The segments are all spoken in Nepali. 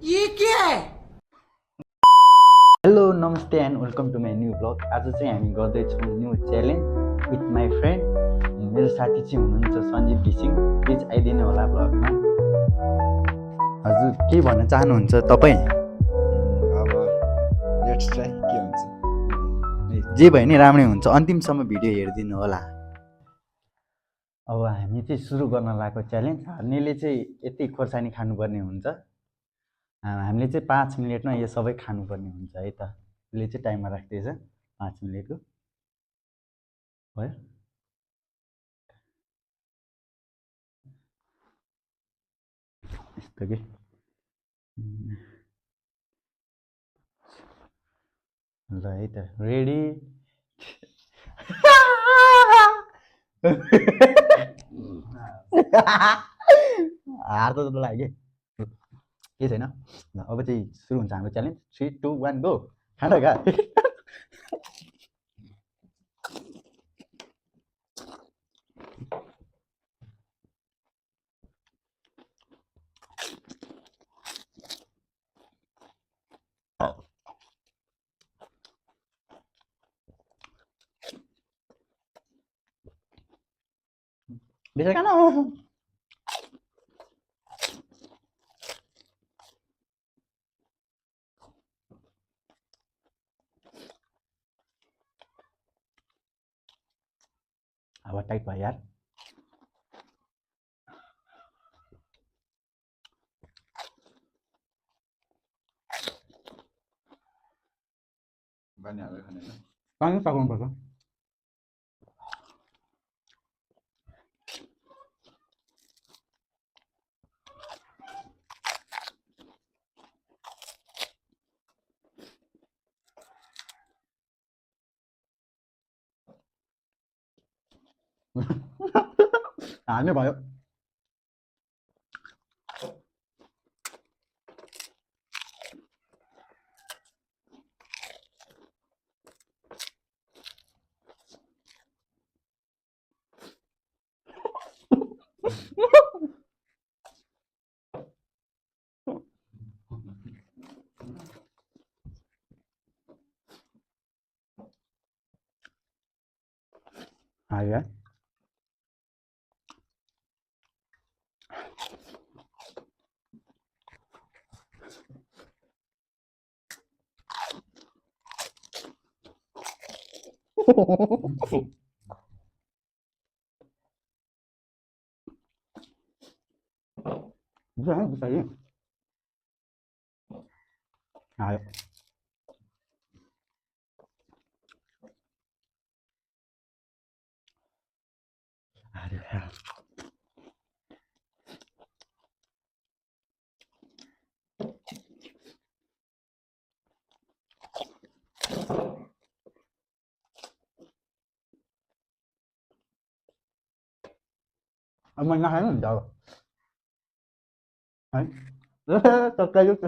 ये क्या है? हेलो नमस्ते and welcome to my new blog. आज चाहिँ हामी गर्दैछौँ new challenge with my friend. मेरो साथी चाहिँ हुनुहुन्छ सञ्जीव घिसिङ। प्लिज आइदिनु होला ब्लगमा। हजुर के भन्न चाहनुहुन्छ तपाईँ? अब लेट्स ट्राई के हुन्छ। जे भयो नि राम्रै हुन्छ, अन्तिमसम्म भिडियो हेरिदिनु होला। अब हामी चाहिँ सुरु गर्न लागेको च्यालेन्ज। हार्नेले चाहिँ यति खोर्सानी खानुपर्ने हुन्छ। हामीले चाहिँ 5 मिनटमा यो सबै खानुपर्ने हुन्छ है त। यसले चाहिँ टाइममा राख्दैछ 5 मिनटको भयो। यस्तो के ल है त रेडी। हार त लाग्यो के छैन। ल अब चाहिँ सुरु हुन्छ हाम्रो च्यालेन्ज। 3 2 1 गो। खाना खा। बेसी खाना अब टाइट भयो यार। पानी हालेर खाने होइन। पानी पकाउनु पर्छ। हाल्ने भयो। हाल्यो यार। Bisa bisa ini. Ayo. Aduh ya. Mình nói mình đâu. Đấy. Tao cây chút.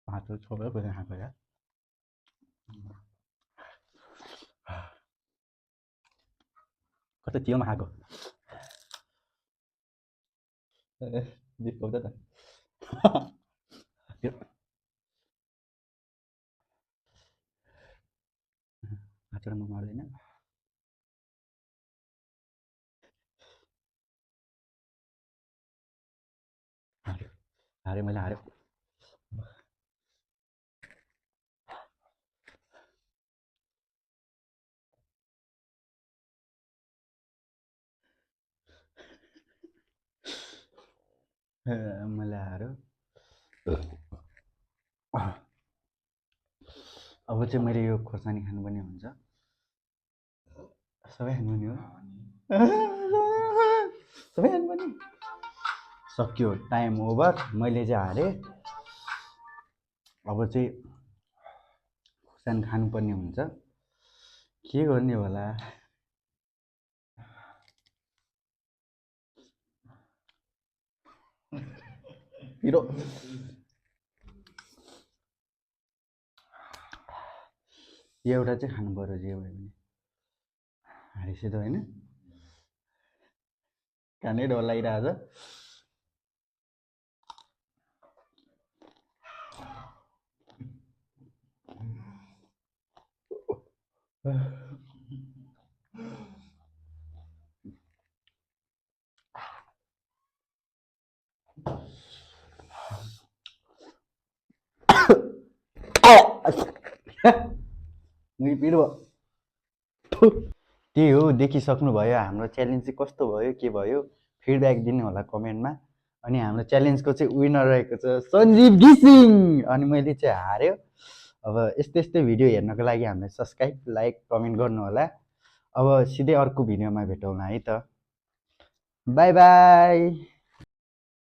À tôi cho bé bên hàng rồi đó. Có tới chiếu mà hai cô. Giết cô chết rồi. Tiếp. À cho nó mau lên á. Hari mới là đấy. Mới là đó. अब चाहिँ मैले यो खोर्सानी खानुपर्ने हुन्छ। सबै खानुपर्ने हो। सबै खानुपर्ने। सक्यो टाइम ओभर। मैले चाहिँ हारेँ। अब चाहिँ खोर्सानी खानुपर्ने हुन्छ। के गर्ने होला? पिरो यो एउटा चाहिँ खानु पर्यो जे भयो भने। हारिसे त होइन। खानै डर लागिरहेको छ मुई पिरो त्यही हो देखिसक्नुभयो हाम्रो च्यालेन्ज चाहिँ कस्तो भयो के भयो फिडब्याक दिनु होला कमेन्टमा अनि हाम्रो च्यालेन्जको चाहिँ विनर रहेको छ सञ्जीव घिसिङ अनि मैले चाहिँ हार्यो अब यस्तै यस्तै भिडियो हेर्नको लागि हामीलाई सब्सक्राइब लाइक कमेन्ट गर्नु होला अब सिधै अर्को भिडियोमा भेटौँला है त बाई बाई